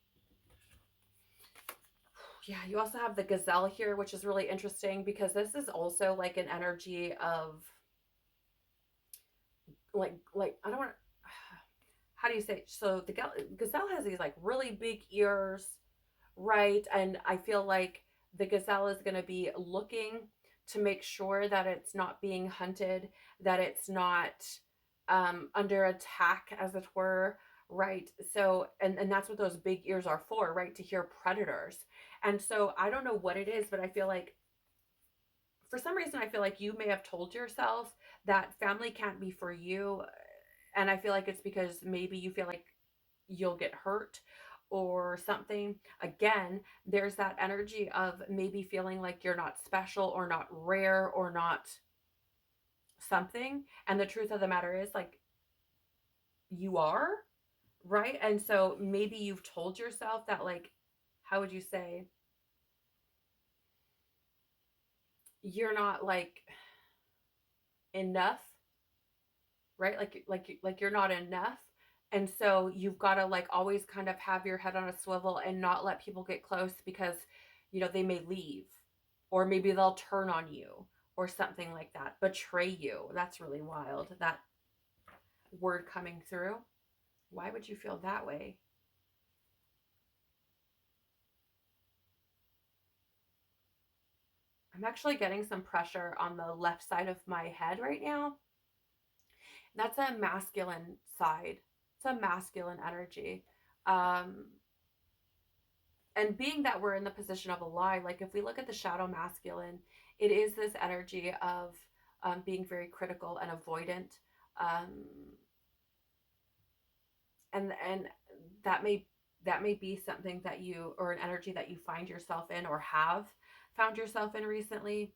Yeah, you also have the gazelle here, which is really interesting because this is also like an energy of like I don't want, how do you say, so the gazelle has these like really big ears, right? And I feel like the gazelle is going to be looking to make sure that it's not being hunted, that it's not under attack, as it were, right? So, and that's what those big ears are for, right? To hear predators. And so I don't know what it is, but I feel like for some reason, I feel like you may have told yourself that family can't be for you. And I feel like it's because maybe you feel like you'll get hurt or something. Again, there's that energy of maybe feeling like you're not special or not rare or not something. And the truth of the matter is, like, you are, right? And so maybe you've told yourself that, like, how would you say, you're not like enough, right? Like you're not enough. And so you've got to like always kind of have your head on a swivel and not let people get close because they may leave, or maybe they'll turn on you or something like that, betray you. That's really wild, that word coming through. Why would you feel that way? I'm actually getting some pressure on the left side of my head right now. That's a masculine side. It's a masculine energy. Um, and being that we're in the position of a lie, like if we look at the shadow masculine, it is this energy of being very critical and avoidant. Um, and that may be something that you, or an energy that you find yourself in or have found yourself in recently,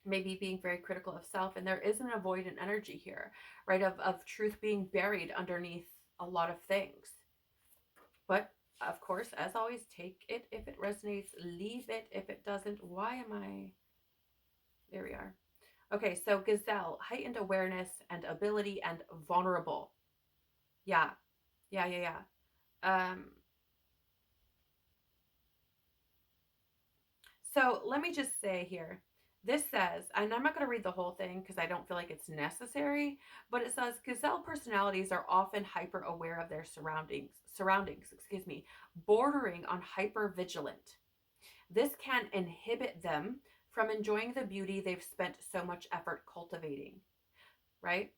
maybe being very critical of self. And there is an avoidant energy here, right? Of truth being buried underneath a lot of things. But of course, as always, take it if it resonates, leave it if it doesn't. Why am I? There we are. Okay, so gazelle, heightened awareness and ability and vulnerable. Yeah, yeah, yeah, yeah. Um, so let me just say here, this says, and I'm not going to read the whole thing because I don't feel like it's necessary, but it says gazelle personalities are often hyper aware of their surroundings, excuse me, bordering on hyper vigilant. This can inhibit them from enjoying the beauty they've spent so much effort cultivating, right?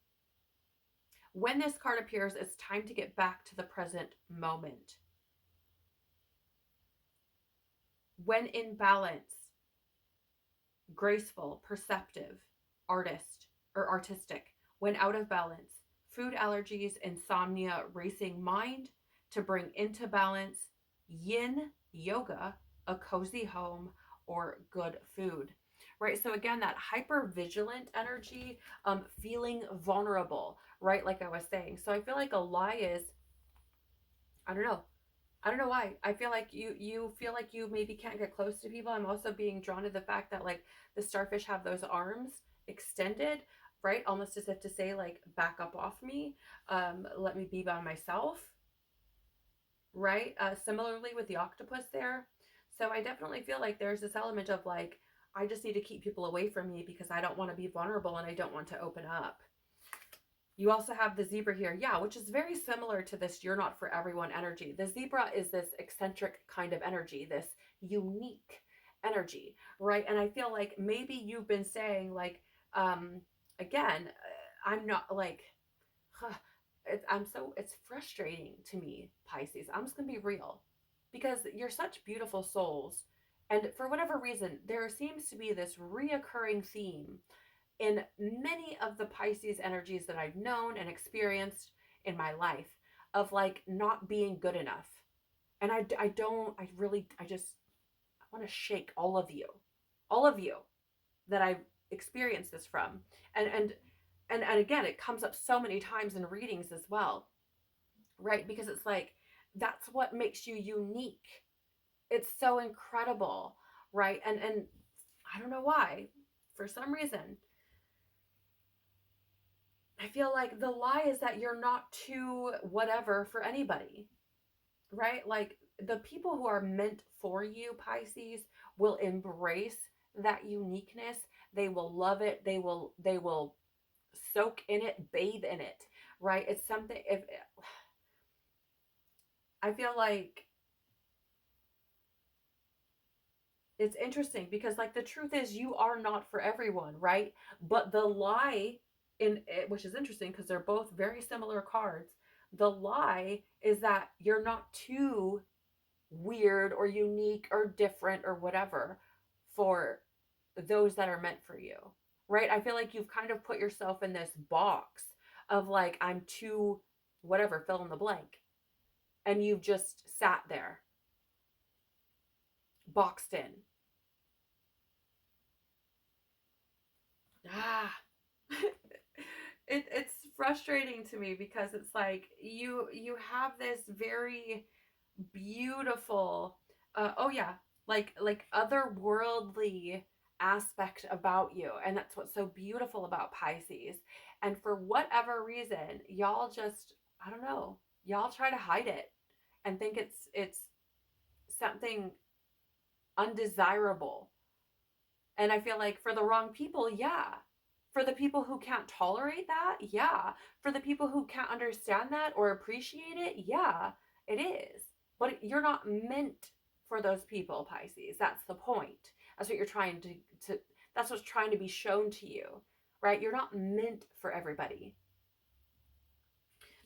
When this card appears, it's time to get back to the present moment. When in balance, graceful, perceptive, artist, or artistic. When out of balance, food allergies, insomnia, racing mind. To bring into balance, yin yoga, a cozy home, or good food. Right. So again, that hyper vigilant energy, feeling vulnerable, right? Like I was saying. So I feel like a lie is I don't know. I don't know why. I feel like you feel like you maybe can't get close to people. I'm also being drawn to the fact that like the starfish have those arms extended, right? Almost as if to say like back up off me. Let me be by myself, right? Similarly with the octopus there. So I definitely feel like there's this element of like I just need to keep people away from me because I don't want to be vulnerable and I don't want to open up. You also have the zebra here, yeah, which is very similar to this you're not for everyone energy. The zebra is this eccentric kind of energy, this unique energy, right? And I feel like maybe you've been saying like, again, I'm not like, huh, it's frustrating to me, Pisces. I'm just gonna be real because you're such beautiful souls. And for whatever reason, there seems to be this reoccurring theme in many of the Pisces energies that I've known and experienced in my life of like not being good enough. And I just, I want to shake all of you that I've experienced this from. And, and, and again, it comes up so many times in readings as well, right? Because it's like, that's what makes you unique. It's so incredible, right? And I don't know why, for some reason, I feel like the lie is that you're not too whatever for anybody, right? Like the people who are meant for you, Pisces, will embrace that uniqueness. They will love it. They will soak in it, bathe in it, right? It's something if I feel like it's interesting because like the truth is you are not for everyone, right? But the lie in it, which is interesting because they're both very similar cards, the lie is that you're not too weird or unique or different or whatever for those that are meant for you, right? I feel like you've kind of put yourself in this box of like I'm too whatever, fill in the blank, and you've just sat there boxed in. Ah. It's frustrating to me because it's like you have this very beautiful oh yeah, like otherworldly aspect about you, and that's what's so beautiful about Pisces. And for whatever reason y'all just, I don't know, y'all try to hide it and think it's something undesirable. And I feel like for the wrong people, yeah. For the people who can't tolerate that, yeah. For the people who can't understand that or appreciate it, yeah, it is. But you're not meant for those people, Pisces. That's the point. That's what you're trying to that's what's trying to be shown to you, right? You're not meant for everybody.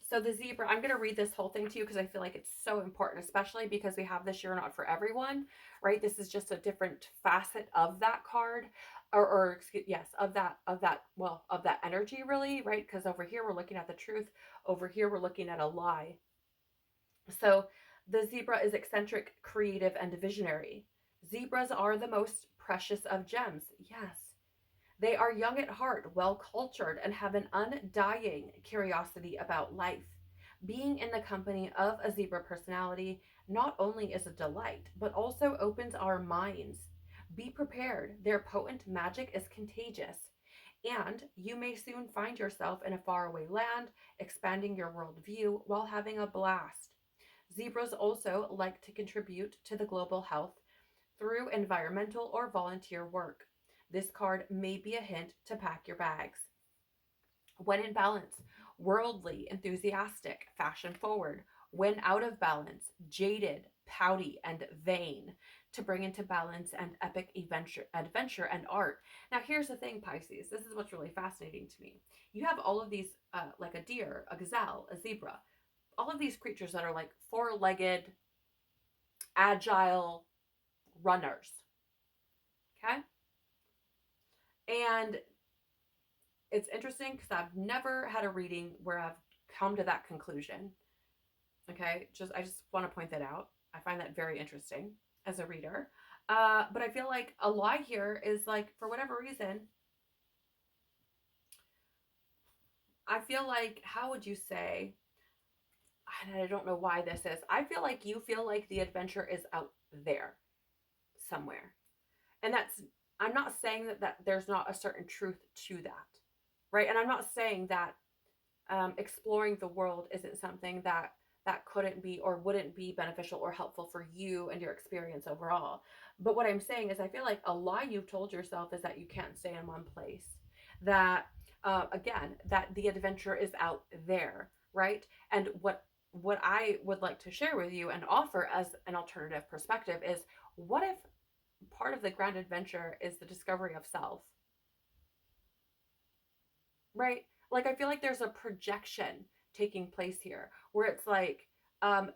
So the zebra, I'm going to read this whole thing to you because I feel like it's so important, especially because we have this you're not for everyone, right? This is just a different facet of that card or excuse, yes, of that energy really, right? Because over here we're looking at the truth. Over here we're looking at a lie. So the zebra is eccentric, creative, and visionary. Zebras are the most precious of gems. Yes. They are young at heart, well cultured, and have an undying curiosity about life. Being in the company of a zebra personality not only is a delight, but also opens our minds. Be prepared, their potent magic is contagious, and you may soon find yourself in a faraway land, expanding your worldview while having a blast. Zebras also like to contribute to the global health through environmental or volunteer work. This card may be a hint to pack your bags. When in balance, worldly, enthusiastic, fashion forward. When out of balance, jaded, pouty, and vain, to bring into balance and epic adventure and art. Now, here's the thing, Pisces. This is what's really fascinating to me. You have all of these, like a deer, a gazelle, a zebra, all of these creatures that are like four-legged, agile runners. Okay? And it's interesting because I've never had a reading where I've come to that conclusion. Okay, I just want to point that out. I find that very interesting as a reader. But I feel like a lie here is like, for whatever reason, I feel like, how would you say? and I don't know why this is. I feel like you feel like the adventure is out there somewhere. And that's, I'm not saying that there's not a certain truth to that, right? And I'm not saying that exploring the world isn't something that couldn't be or wouldn't be beneficial or helpful for you and your experience overall. But what I'm saying is, I feel like a lie you've told yourself is that you can't stay in one place. That again, that the adventure is out there, right? And what I would like to share with you and offer as an alternative perspective is, what if part of the grand adventure is the discovery of self, right? Like, I feel like there's a projection taking place here where it's like,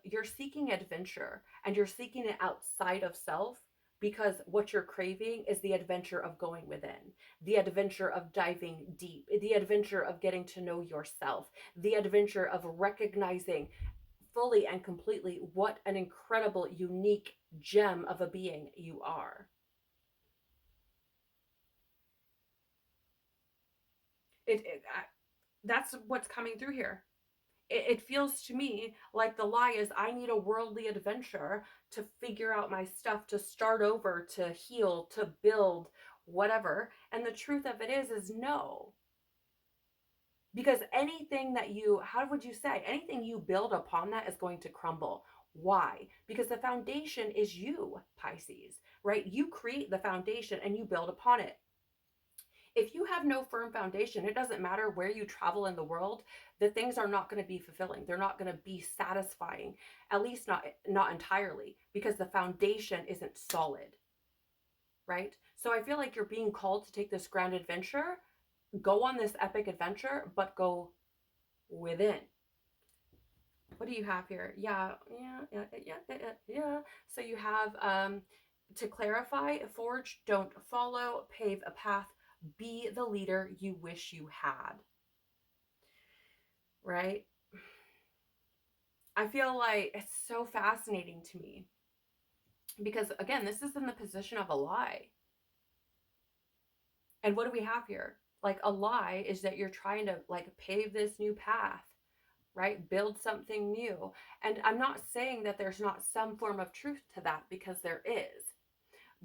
you're seeking adventure and you're seeking it outside of self, because what you're craving is the adventure of going within, the adventure of diving deep, the adventure of getting to know yourself, the adventure of recognizing fully and completely what an incredible, unique gem of a being you are. That's what's coming through here. It feels to me like the lie is, I need a worldly adventure to figure out my stuff, to start over, to heal, to build, whatever. And the truth of it is no. Because anything that you, how would you say, anything you build upon that is going to crumble. Why? Because the foundation is you, Pisces, right? You create the foundation and you build upon it. If you have no firm foundation, it doesn't matter where you travel in the world, the things are not going to be fulfilling. They're not going to be satisfying, at least not entirely, because the foundation isn't solid, right? So I feel like you're being called to take this grand adventure, go on this epic adventure, but go within. What do you have here? Yeah. So you have, to clarify, forge, don't follow, pave a path, be the leader you wish you had. Right? I feel like it's so fascinating to me because, again, this is in the position of a lie. And what do we have here? Like, a lie is that you're trying to, like, pave this new path, right? Build something new. And I'm not saying that there's not some form of truth to that, because there is.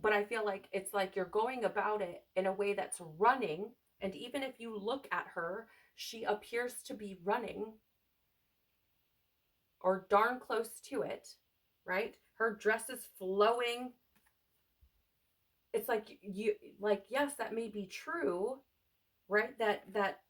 But I feel like it's like you're going about it in a way that's running. And even if you look at her, she appears to be running or darn close to it, right? Her dress is flowing. It's like, you, like, yes, that may be true, right? That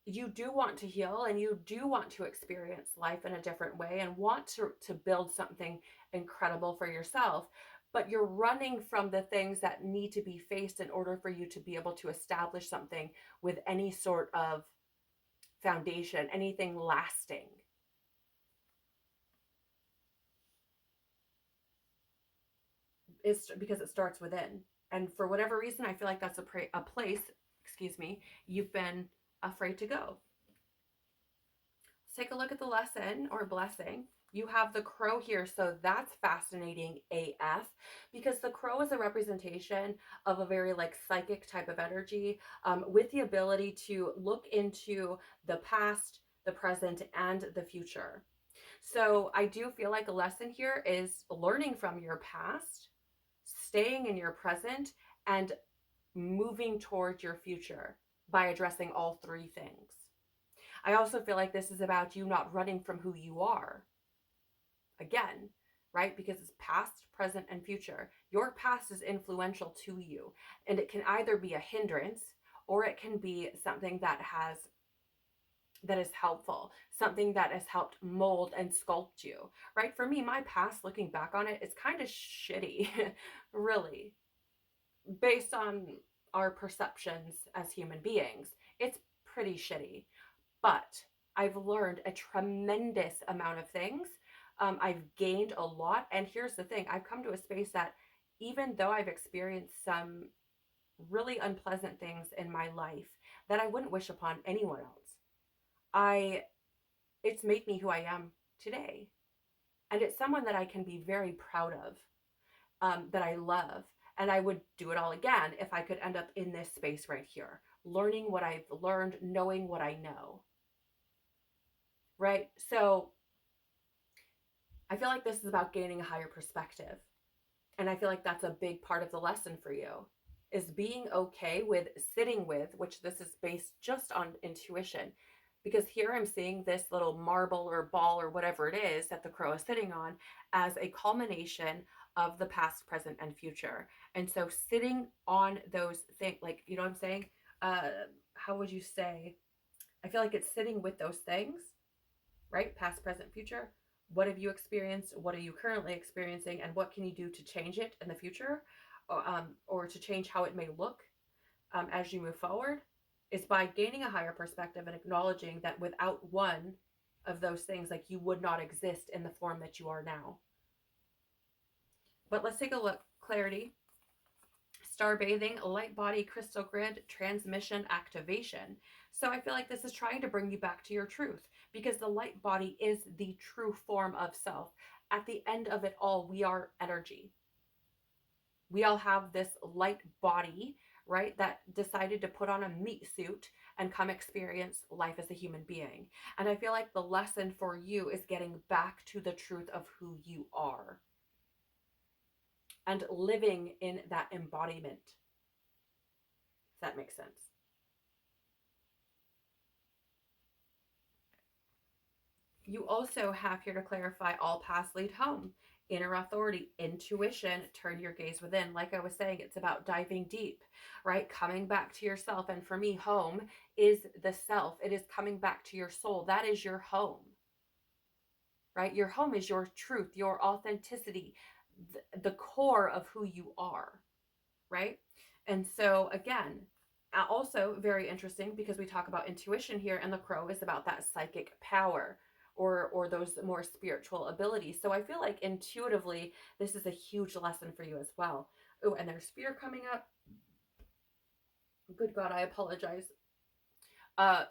you do want to heal and you do want to experience life in a different way and want to build something incredible for yourself, but you're running from the things that need to be faced in order for you to be able to establish something with any sort of foundation, anything lasting. It's because it starts within. And for whatever reason, I feel like that's a place, excuse me, you've been afraid to go. Let's take a look at the lesson or blessing. You have the crow here, so that's fascinating AF, because the crow is a representation of a very, like, psychic type of energy, with the ability to look into the past, the present, and the future. So I do feel like a lesson here is learning from your past, staying in your present, and moving towards your future by addressing all three things. I also feel like this is about you not running from who you are. Again, right? Because it's past, present, and future. Your past is influential to you, and it can either be a hindrance or it can be something that is helpful, something that has helped mold and sculpt you, right? For me, my past, looking back on it, is kind of shitty, really, based on our perceptions as human beings. It's pretty shitty, but I've learned a tremendous amount of things. I've gained a lot. And here's the thing, I've come to a space that, even though I've experienced some really unpleasant things in my life that I wouldn't wish upon anyone else, it's made me who I am today. And it's someone that I can be very proud of, that I love. And I would do it all again if I could end up in this space right here, learning what I've learned, knowing what I know. right? So I feel like this is about gaining a higher perspective. And I feel like that's a big part of the lesson for you, is being okay with sitting with, which this is based just on intuition. Because here I'm seeing this little marble or ball or whatever it is that the crow is sitting on as a culmination of the past, present, and future. And so sitting on those things, like, you know what I'm saying? Uh, how would you say? I feel like it's sitting with those things, right? Past, present, future. What have you experienced? What are you currently experiencing? And what can you do to change it in the future, or to change how it may look as you move forward? Is by gaining a higher perspective and acknowledging that without one of those things, like, you would not exist in the form that you are now. But let's take a look. Clarity, star bathing, light body, crystal grid, transmission, activation. So I feel like this is trying to bring you back to your truth, because the light body is the true form of self. At the end of it all, we are energy. We all have this light body, right, that decided to put on a meat suit and come experience life as a human being. And I feel like the lesson for you is getting back to the truth of who you are and living in that embodiment. If that makes sense. You also have here to clarify, all paths lead home. Inner authority, intuition, turn your gaze within. Like I was saying, it's about diving deep, right? Coming back to yourself. And for me, home is the self. It is coming back to your soul. That is your home, right? Your home is your truth, your authenticity, the core of who you are, right? And so again, also very interesting, because we talk about intuition here, and the crow is about that psychic power, or those more spiritual abilities. So I feel like intuitively this is a huge lesson for you as well. Oh, and there's fear coming up. Good God, I apologize.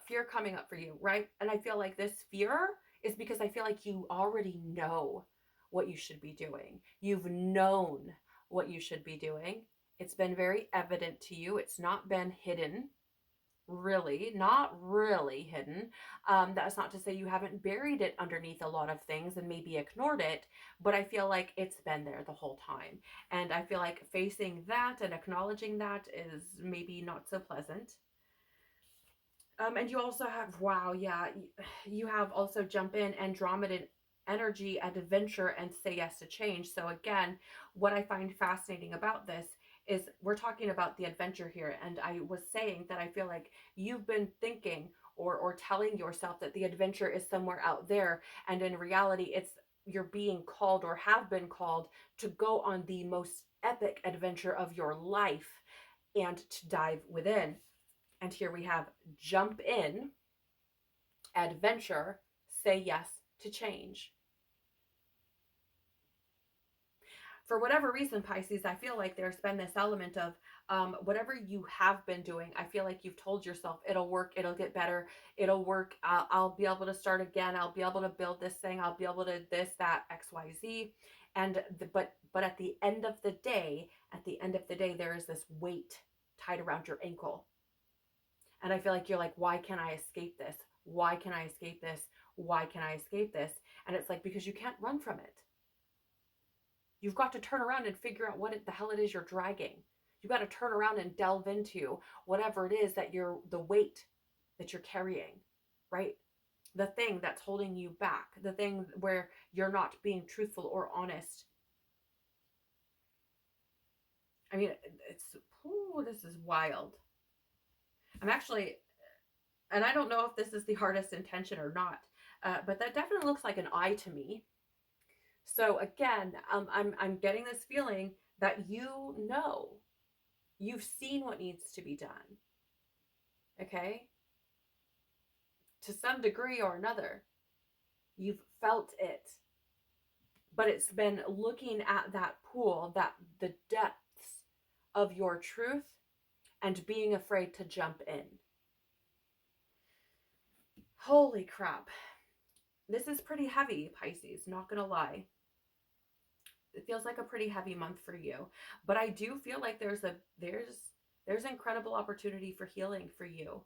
Fear coming up for you, right? And I feel like this fear is because I feel like you already know what you should be doing. You've known what you should be doing. It's been very evident to you. It's not been hidden, really, not really hidden. That's not to say you haven't buried it underneath a lot of things and maybe ignored it, but I feel like it's been there the whole time. And I feel like facing that and acknowledging that is maybe not so pleasant. And you also have, wow, yeah, you have also jump in, Andromedan energy, and adventure, and say yes to change. So again, what I find fascinating about this is we're talking about the adventure here. And I was saying that I feel like you've been thinking or telling yourself that the adventure is somewhere out there. And in reality, it's you're being called, or have been called, to go on the most epic adventure of your life and to dive within. And here we have jump in, adventure, say yes to change. For whatever reason, Pisces, I feel like there's been this element of whatever you have been doing. I feel like you've told yourself it'll work, it'll get better, it'll work. I'll be able to start again. I'll be able to build this thing. I'll be able to this, that, X, Y, Z. And but at the end of the day, there is this weight tied around your ankle. And I feel like you're like, why can't I escape this? Why can I escape this? Why can I escape this? And it's like, because you can't run from it. You've got to turn around and figure out what the hell it is you're dragging. You've got to turn around and delve into whatever it is that the weight that you're carrying, right? The thing that's holding you back, the thing where you're not being truthful or honest. I mean, this is wild. I'm actually, and I don't know if this is the hardest intention or not, but that definitely looks like an eye to me. So again, I'm getting this feeling that you've seen what needs to be done. Okay? To some degree or another, you've felt it. But it's been looking at that pool, that the depths of your truth, and being afraid to jump in. Holy crap. This is pretty heavy, Pisces, not gonna lie. It feels like a pretty heavy month for you, but I do feel like there's incredible opportunity for healing for you,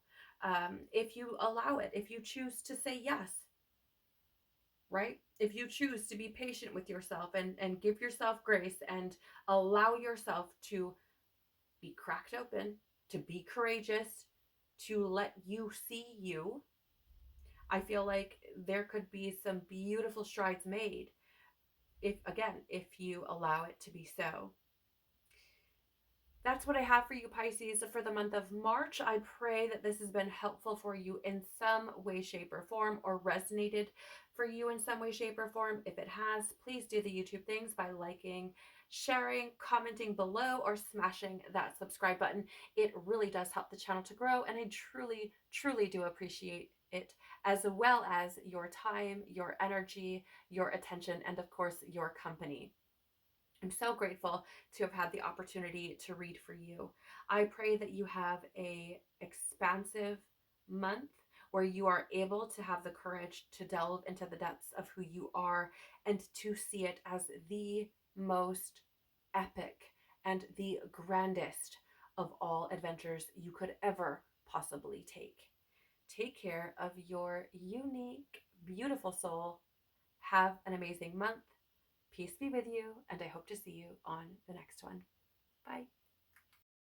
if you allow it, if you choose to say yes. right? If you choose to be patient with yourself and give yourself grace and allow yourself to be cracked open, to be courageous, to let you see you, I feel like there could be some beautiful strides made if, again, if you allow it to be so. That's what I have for you, Pisces, for the month of March. I pray that this has been helpful for you in some way, shape, or form, or resonated for you in some way, shape, or form. If it has, please do the YouTube things by liking, sharing, commenting below, or smashing that subscribe button. It really does help the channel to grow, and I truly, truly do appreciate it, as well as your time, your energy, your attention, and of course, your company. I'm so grateful to have had the opportunity to read for you. I pray that you have a expansive month where you are able to have the courage to delve into the depths of who you are and to see it as the most epic and the grandest of all adventures you could ever possibly take. Take care of your unique, beautiful soul. Have an amazing month. Peace be with you, and I hope to see you on the next one. Bye.